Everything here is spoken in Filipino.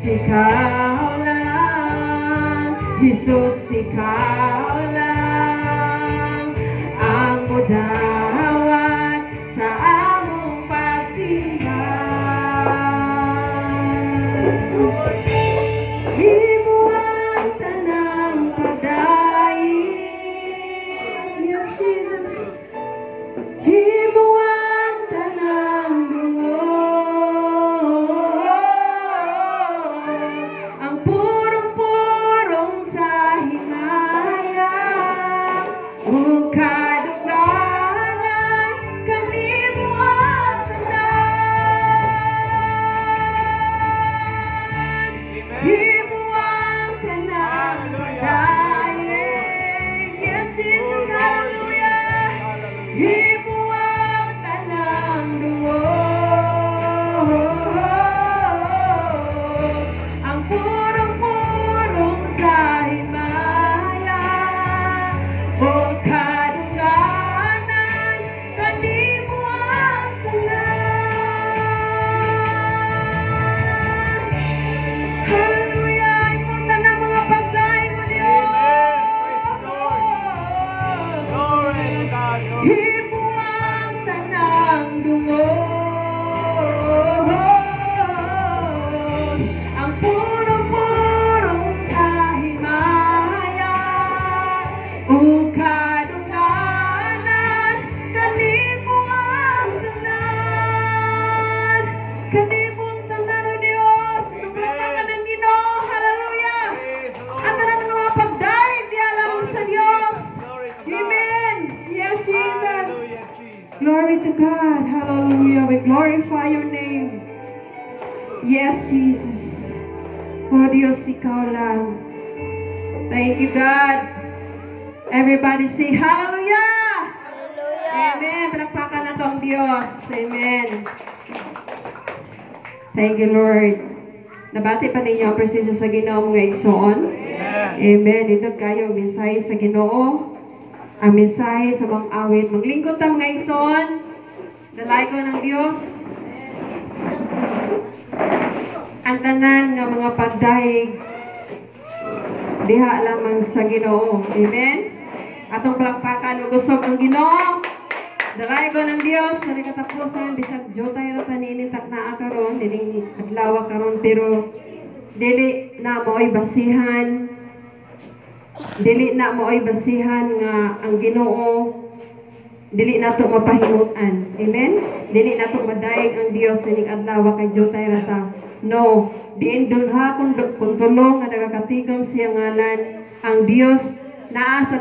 ikaw lang, Jesus, ikaw lang ang mudawat sa among pasihan. Himuan tanang padayon, yes, Jesus. Himuan tanang ang purong-purong sa himaya, o kadungganan kanimo ang tanan. Himuan tanang padayon, yes, Jesus, hallelujah. Himuan tanang ang purong-purong sa himaya, o kadungganan kanimo ang tanan. Hallelujah! Imong tanang mga pagdaing mo, Diyos. Glory to God. Himuan tanang ang purong-purong sa himaya, o kadungganan kanimo ang tanan. Kanimo ang tanan, o Diyos. Naglapakan ng Ginoo. Hallelujah! Ang tanan ng mga pagdaig di alam sa Diyos. Amen. Yes, Jesus. Hallelujah, Jesus. Glory to God. Hallelujah. We glorify your name. Yes, Jesus. Oh, Diyos, ikaw lang. Thank you, God. Everybody say hallelujah. Amen. Palakpakan na ang Diyos. Amen. Thank you, Lord. Nabati pa ninyo ang presensya sa Ginoo mga igsoon. Amen. Ito kayo, mensahe sa Ginoo. Ang mensahe sa mga awit. Maglingkod ta mga igsoon. Dalay ko ng Diyos. Ang tanan ng mga pagdaig diha lamang sa Ginoo. Amen. Atong palakpakan ug usab ang Ginoo. Dalay ko ng Dios sa katapusan bisag jotay ra taninintak naa karon dining adlaw karon, pero dili na mo'y basihan. Dili na mo'y basihan nga ang Ginoo dili nato mapahimutan. Amen. Dili nato madaig ang Dios dining adlaw kay jotay ra ta. No, diin dunha kung tulong nga nagakatigom siya ngalan ang Dios naa sa